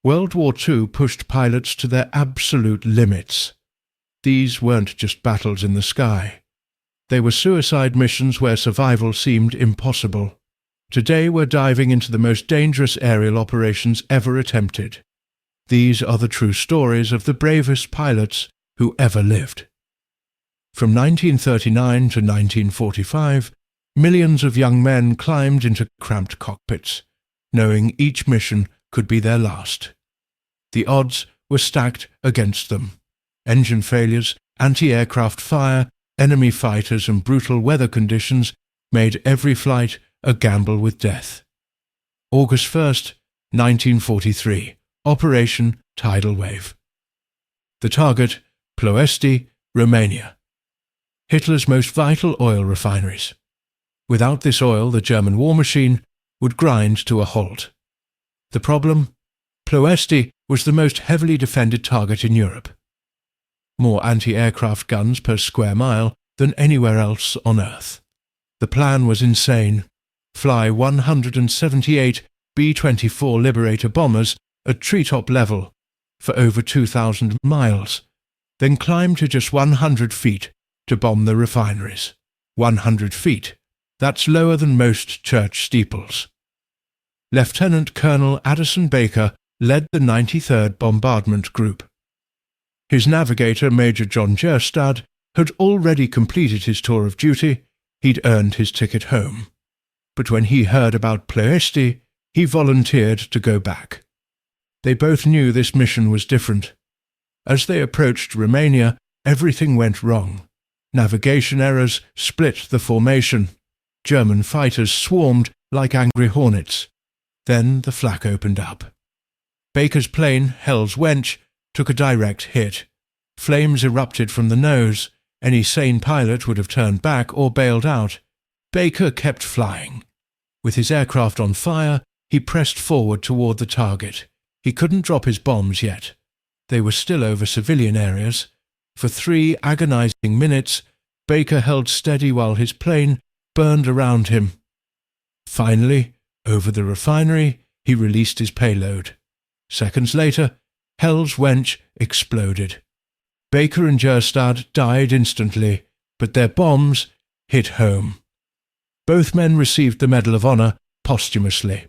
World War II pushed pilots to their absolute limits. These weren't just battles in the sky. They were suicide missions where survival seemed impossible. Today we're diving into the most dangerous aerial operations ever attempted. These are the true stories of the bravest pilots who ever lived. From 1939 to 1945, millions of young men climbed into cramped cockpits, knowing each mission could be their last. The odds were stacked against them. Engine failures, anti-aircraft fire, enemy fighters and brutal weather conditions made every flight a gamble with death. August 1st, 1943, Operation Tidal Wave. The target, Ploiești, Romania. Hitler's most vital oil refineries. Without this oil, the German war machine would grind to a halt. The problem? Ploiești was the most heavily defended target in Europe. More anti-aircraft guns per square mile than anywhere else on Earth. The plan was insane. Fly 178 B-24 Liberator bombers at treetop level for over 2,000 miles, then climb to just 100 feet to bomb the refineries. 100 feet. That's lower than most church steeples. Lieutenant Colonel Addison Baker led the 93rd Bombardment Group. His navigator, Major John Gerstad, had already completed his tour of duty. He'd earned his ticket home. But when he heard about Ploiești, he volunteered to go back. They both knew this mission was different. As they approached Romania, everything went wrong. Navigation errors split the formation. German fighters swarmed like angry hornets. Then the flak opened up. Baker's plane, Hell's Wench, took a direct hit. Flames erupted from the nose. Any sane pilot would have turned back or bailed out. Baker kept flying. With his aircraft on fire, he pressed forward toward the target. He couldn't drop his bombs yet. They were still over civilian areas. For 3 agonizing minutes, Baker held steady while his plane burned around him. Finally, over the refinery, he released his payload. Seconds later, Hell's Wench exploded. Baker and Gerstad died instantly, but their bombs hit home. Both men received the Medal of Honor posthumously.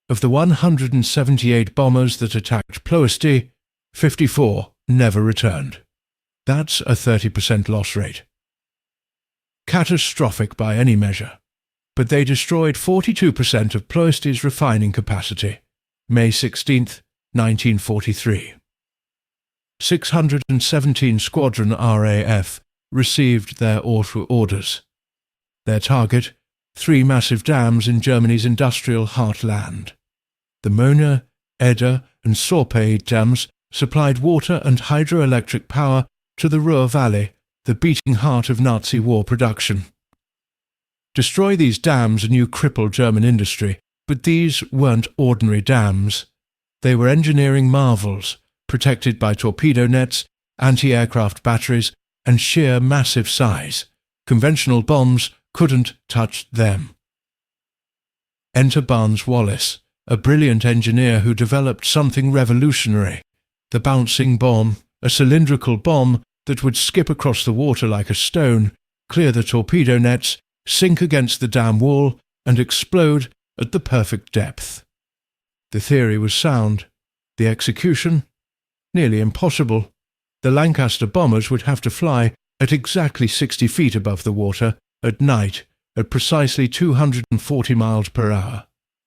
Of the 178 bombers that attacked Ploiești, 54 never returned. That's a 30% loss rate. Catastrophic by any measure. But they destroyed 42% of Ploiești's refining capacity. May 16, 1943. 617 Squadron RAF received their orders. Their target, 3 massive dams in Germany's industrial heartland. The Möhne, Eder and Sorpe dams supplied water and hydroelectric power to the Ruhr Valley, the beating heart of Nazi war production. Destroy these dams and you cripple German industry, but these weren't ordinary dams. They were engineering marvels, protected by torpedo nets, anti-aircraft batteries, and sheer massive size. Conventional bombs couldn't touch them. Enter Barnes Wallis, a brilliant engineer who developed something revolutionary. The bouncing bomb, a cylindrical bomb that would skip across the water like a stone, clear the torpedo nets, sink against the dam wall, and explode at the perfect depth. The theory was sound. The execution? Nearly impossible. The Lancaster bombers would have to fly at exactly 60 feet above the water at night at precisely 240 miles per hour.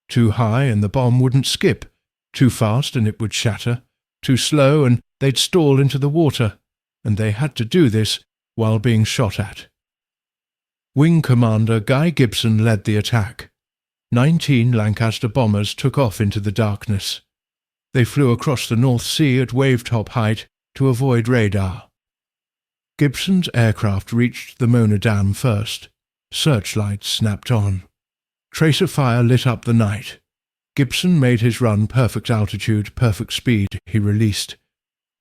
Too high and the bomb wouldn't skip. Too fast and it would shatter. Too slow and they'd stall into the water. And they had to do this while being shot at. Wing Commander Guy Gibson led the attack. 19 Lancaster bombers took off into the darkness. They flew across the North Sea at wave-top height to avoid radar. Gibson's aircraft reached the Möhne Dam first. Searchlights snapped on. Tracer fire lit up the night. Gibson made his run perfect altitude, perfect speed, he released.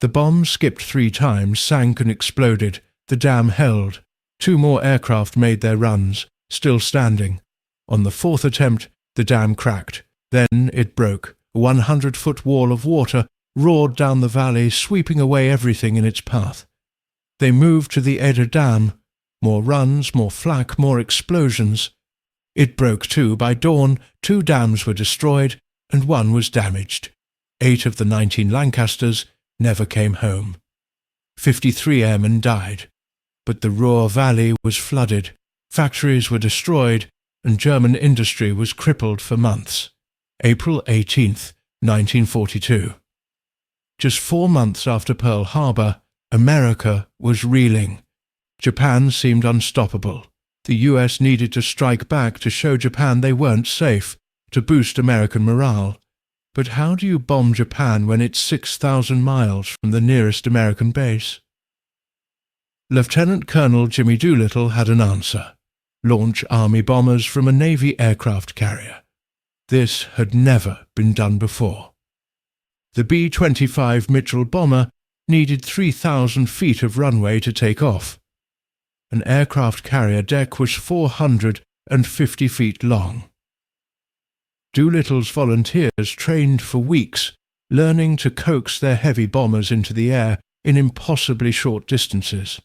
The bomb skipped 3 times, sank and exploded. The dam held. 2 more aircraft made their runs, still standing. On the 4th attempt, the dam cracked. Then it broke. a 100-foot wall of water roared down the valley, sweeping away everything in its path. They moved to the Eder Dam. More runs, more flak, more explosions. It broke too. By dawn, 2 dams were destroyed and 1 was damaged. 8 of the 19 Lancasters never came home. 53 airmen died. But the Ruhr Valley was flooded, factories were destroyed, and German industry was crippled for months. April 18, 1942. Just 4 months after Pearl Harbor, America was reeling. Japan seemed unstoppable. The US needed to strike back to show Japan they weren't safe, to boost American morale. But how do you bomb Japan when it's 6,000 miles from the nearest American base? Lieutenant Colonel Jimmy Doolittle had an answer. Launch Army bombers from a Navy aircraft carrier. This had never been done before. The B-25 Mitchell bomber needed 3,000 feet of runway to take off. An aircraft carrier deck was 450 feet long. Doolittle's volunteers trained for weeks, learning to coax their heavy bombers into the air in impossibly short distances.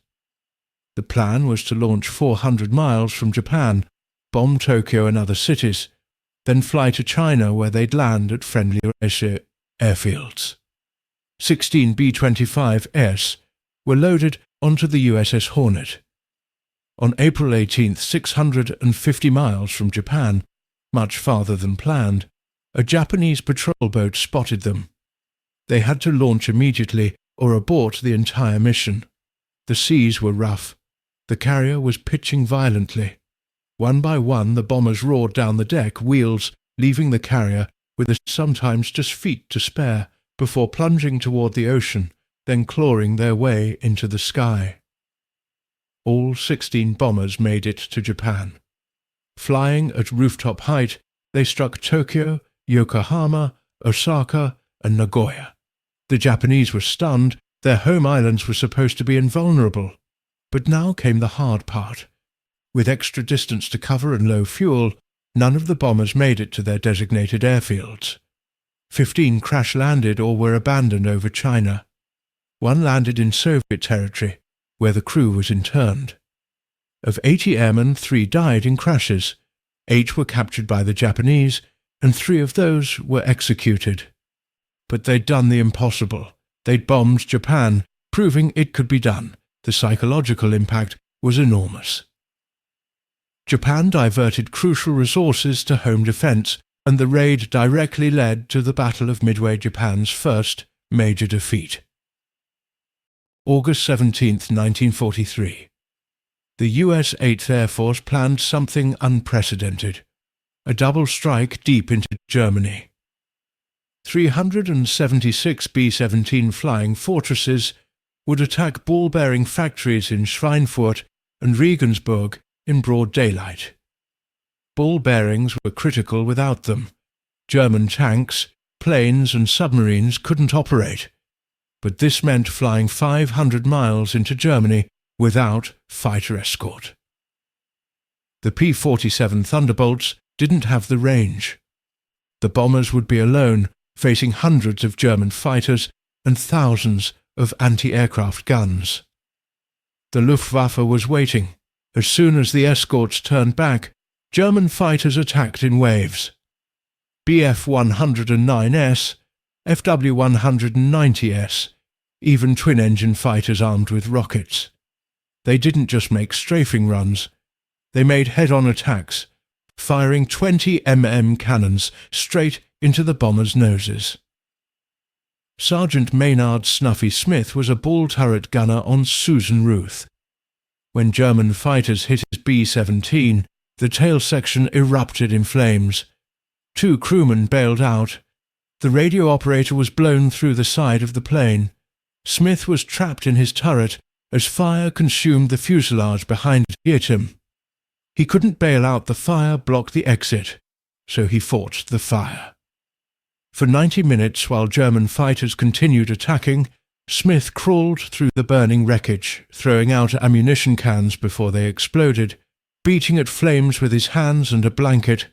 The plan was to launch 400 miles from Japan, bomb Tokyo and other cities, then fly to China where they'd land at friendly airfields. 16 B-25s were loaded onto the USS Hornet. On April 18th, 650 miles from Japan, much farther than planned, a Japanese patrol boat spotted them. They had to launch immediately or abort the entire mission. The seas were rough. The carrier was pitching violently. One by one the bombers roared down the deck, wheels leaving the carrier with sometimes just feet to spare, before plunging toward the ocean, then clawing their way into the sky. All 16 bombers made it to Japan. Flying at rooftop height, they struck Tokyo, Yokohama, Osaka, and Nagoya. The Japanese were stunned. Their home islands were supposed to be invulnerable. But now came the hard part. With extra distance to cover and low fuel, none of the bombers made it to their designated airfields. 15 crash-landed or were abandoned over China. 1 landed in Soviet territory, where the crew was interned. Of 80 airmen, 3 died in crashes. 8 were captured by the Japanese, and 3 of those were executed. But they'd done the impossible. They'd bombed Japan, proving it could be done. The psychological impact was enormous. Japan diverted crucial resources to home defense, and the raid directly led to the Battle of Midway, Japan's first major defeat. August 17, 1943. The US 8th Air Force planned something unprecedented, a double strike deep into Germany. 376 B-17 flying fortresses would attack ball-bearing factories in Schweinfurt and Regensburg in broad daylight. Ball bearings were critical without them. German tanks, planes and submarines couldn't operate. But this meant flying 500 miles into Germany without fighter escort. The P-47 Thunderbolts didn't have the range. The bombers would be alone, facing hundreds of German fighters and thousands of anti-aircraft guns. The Luftwaffe was waiting. As soon as the escorts turned back, German fighters attacked in waves. Bf-109S, FW-190S, even twin-engine fighters armed with rockets. They didn't just make strafing runs. They made head-on attacks, firing 20 mm cannons straight into the bombers' noses. Sergeant Maynard Snuffy Smith was a ball turret gunner on Susan Ruth. When German fighters hit his B-17, the tail section erupted in flames. 2 crewmen bailed out. The radio operator was blown through the side of the plane. Smith was trapped in his turret as fire consumed the fuselage behind him. He couldn't bail out. The fire blocked the exit, so he fought the fire. For 90 minutes, while German fighters continued attacking, Smith crawled through the burning wreckage, throwing out ammunition cans before they exploded, beating at flames with his hands and a blanket.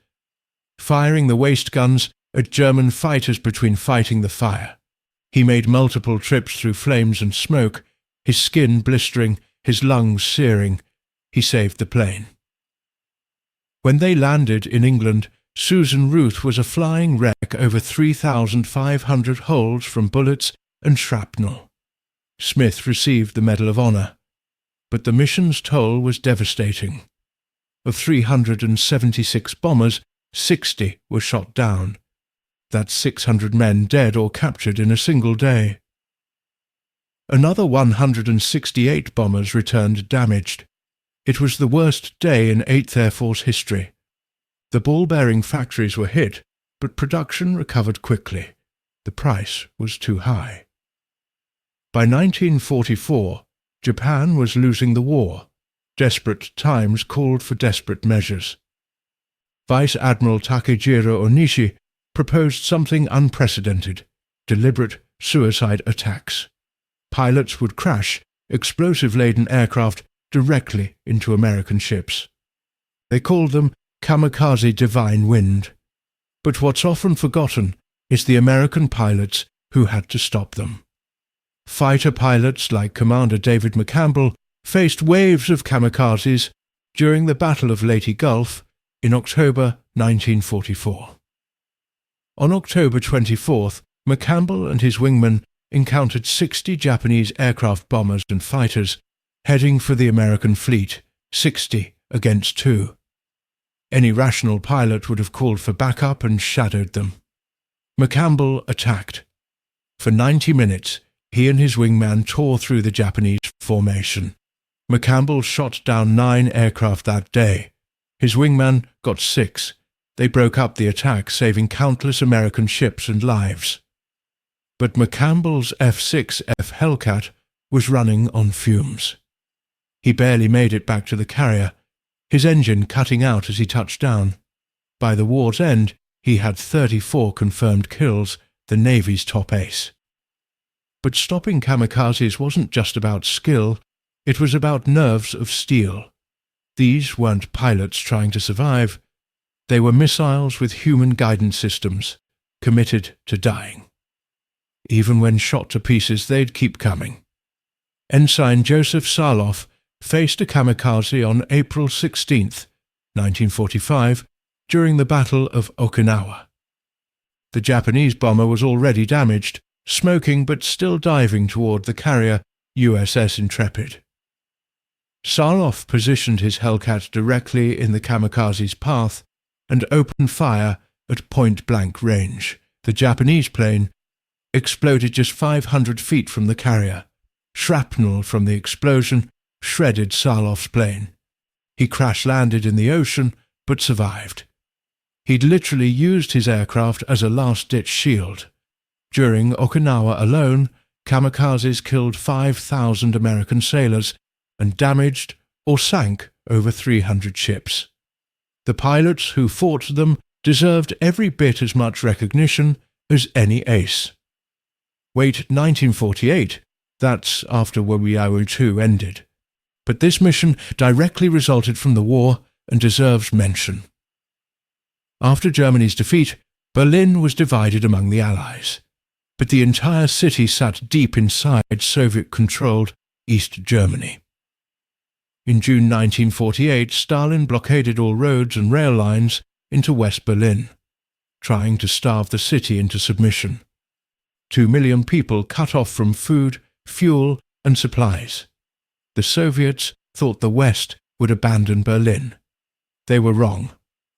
Firing the waist guns, at German fighters between fighting the fire. He made multiple trips through flames and smoke, his skin blistering, his lungs searing. He saved the plane. When they landed in England, Susan Ruth was a flying wreck over 3,500 holes from bullets and shrapnel. Smith received the Medal of Honor, but the mission's toll was devastating. Of 376 bombers, 60 were shot down. That's 600 men dead or captured in a single day. Another 168 bombers returned damaged. It was the worst day in 8th Air Force history. The ball-bearing factories were hit, but production recovered quickly. The price was too high. By 1944, Japan was losing the war. Desperate times called for desperate measures. Vice Admiral Takejiro Onishi proposed something unprecedented: deliberate suicide attacks. Pilots would crash explosive-laden aircraft directly into American ships. They called them kamikaze divine wind. But what's often forgotten is the American pilots who had to stop them. Fighter pilots like Commander David McCampbell faced waves of kamikazes during the Battle of Leyte Gulf in October 1944. On October 24th, McCampbell and his wingmen encountered 60 Japanese aircraft bombers and fighters heading for the American fleet, 60 against 2. Any rational pilot would have called for backup and shadowed them. McCampbell attacked. For 90 minutes, he and his wingman tore through the Japanese formation. McCampbell shot down 9 aircraft that day. His wingman got 6. They broke up the attack, saving countless American ships and lives. But McCampbell's F-6F Hellcat was running on fumes. He barely made it back to the carrier, his engine cutting out as he touched down. By the war's end, he had 34 confirmed kills, the Navy's top ace. But stopping kamikazes wasn't just about skill, it was about nerves of steel. These weren't pilots trying to survive. They were missiles with human guidance systems, committed to dying. Even when shot to pieces, they'd keep coming. Ensign Joseph Sarloff faced a kamikaze on April 16, 1945, during the Battle of Okinawa. The Japanese bomber was already damaged, smoking but still diving toward the carrier USS Intrepid. Sarloff positioned his Hellcat directly in the kamikaze's path and opened fire at point-blank range. The Japanese plane exploded just 500 feet from the carrier. Shrapnel from the explosion shredded Sarloff's plane. He crash-landed in the ocean, but survived. He'd literally used his aircraft as a last-ditch shield. During Okinawa alone, kamikazes killed 5,000 American sailors and damaged or sank over 300 ships. The pilots who fought them deserved every bit as much recognition as any ace. Wait 1948, that's after WWII ended. But this mission directly resulted from the war and deserves mention. After Germany's defeat, Berlin was divided among the Allies, but the entire city sat deep inside Soviet-controlled East Germany. In June 1948, Stalin blockaded all roads and rail lines into West Berlin, trying to starve the city into submission. 2 million people cut off from food, fuel, and supplies. The Soviets thought the West would abandon Berlin. They were wrong.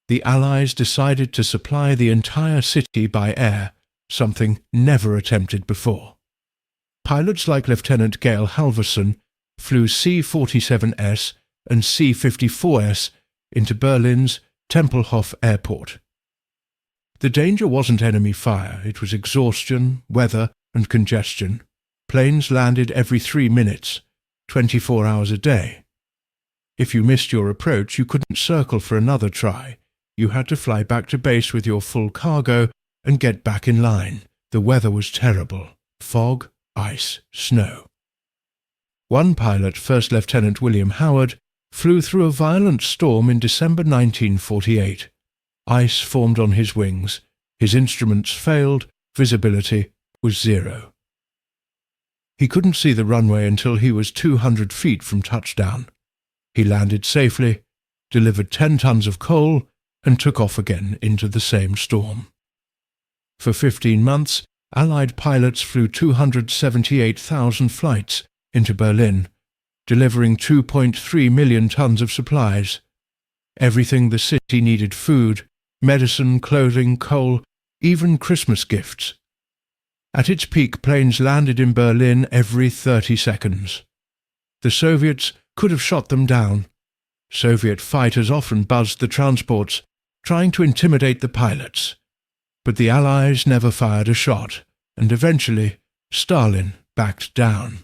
The Allies decided to supply the entire city by air, something never attempted before. Pilots like Lieutenant Gail Halvorson flew C-47S and C-54S into Berlin's Tempelhof Airport. The danger wasn't enemy fire, it was exhaustion, weather, and congestion. Planes landed every 3 minutes, 24 hours a day. If you missed your approach, you couldn't circle for another try. You had to fly back to base with your full cargo and get back in line. The weather was terrible. Fog, ice, snow. One pilot, First Lieutenant William Howard, flew through a violent storm in December 1948. Ice formed on his wings. His instruments failed, visibility was 0. He couldn't see the runway until he was 200 feet from touchdown. He landed safely, delivered 10 tons of coal, and took off again into the same storm. For 15 months, Allied pilots flew 278,000 flights into Berlin, delivering 2.3 million tons of supplies. Everything the city needed: food, medicine, clothing, coal, even Christmas gifts. At its peak, planes landed in Berlin every 30 seconds. The Soviets could have shot them down. Soviet fighters often buzzed the transports, trying to intimidate the pilots. But the Allies never fired a shot, and eventually Stalin backed down.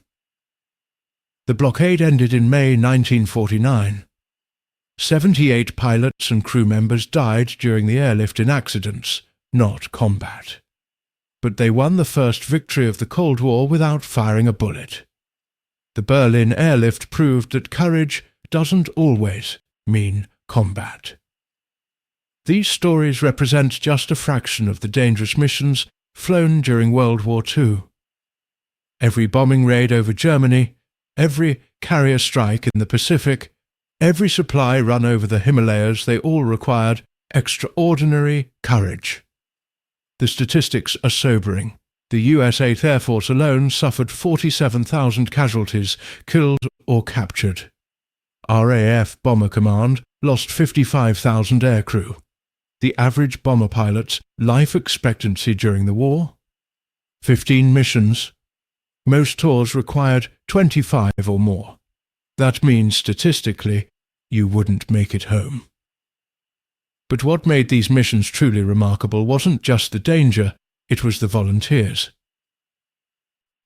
The blockade ended in May 1949. 78 pilots and crew members died during the airlift in accidents, not combat. But they won the first victory of the Cold War without firing a bullet. The Berlin airlift proved that courage doesn't always mean combat. These stories represent just a fraction of the dangerous missions flown during World War II. Every bombing raid over Germany, every carrier strike in the Pacific, every supply run over the Himalayas, they all required extraordinary courage. The statistics are sobering. The US 8th Air Force alone suffered 47,000 casualties, killed or captured. RAF Bomber Command lost 55,000 aircrew. The average bomber pilot's life expectancy during the war? 15 missions. Most tours required 25 or more. That means, statistically, you wouldn't make it home. But what made these missions truly remarkable wasn't just the danger, it was the volunteers.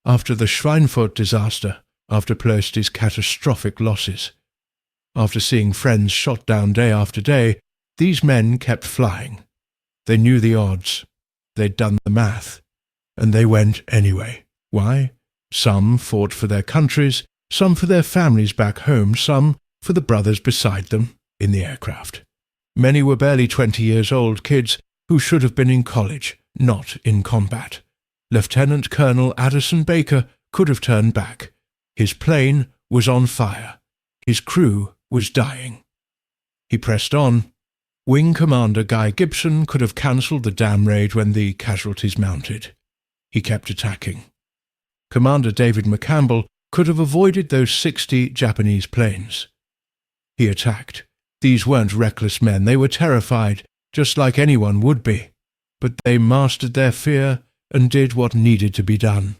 After the Schweinfurt disaster, after Ploesti's catastrophic losses, after seeing friends shot down day after day, these men kept flying. They knew the odds. They'd done the math. And they went anyway. Why? Some fought for their countries, some for their families back home, some for the brothers beside them in the aircraft. Many were barely 20 years old, kids who should have been in college, not in combat. Lieutenant Colonel Addison Baker could have turned back. His plane was on fire. His crew was dying. He pressed on. Wing Commander Guy Gibson could have cancelled the dam raid when the casualties mounted. He kept attacking. Commander David McCampbell could have avoided those 60 Japanese planes. He attacked. These weren't reckless men. They were terrified, just like anyone would be. But they mastered their fear and did what needed to be done.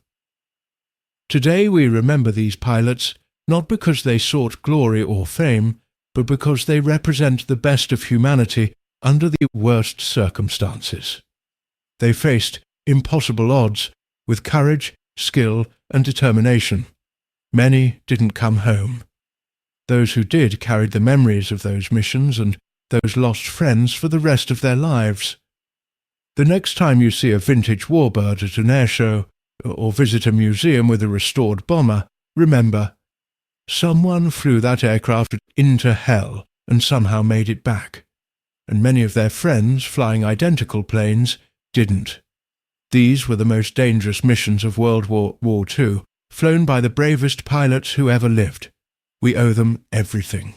Today we remember these pilots not because they sought glory or fame, but because they represent the best of humanity under the worst circumstances. They faced impossible odds with courage, skill, and determination. Many didn't come home. Those who did carried the memories of those missions and those lost friends for the rest of their lives. The next time you see a vintage warbird at an airshow or visit a museum with a restored bomber, remember, someone flew that aircraft into hell and somehow made it back, and many of their friends flying identical planes didn't. These were the most dangerous missions of World War II, flown by the bravest pilots who ever lived. We owe them everything.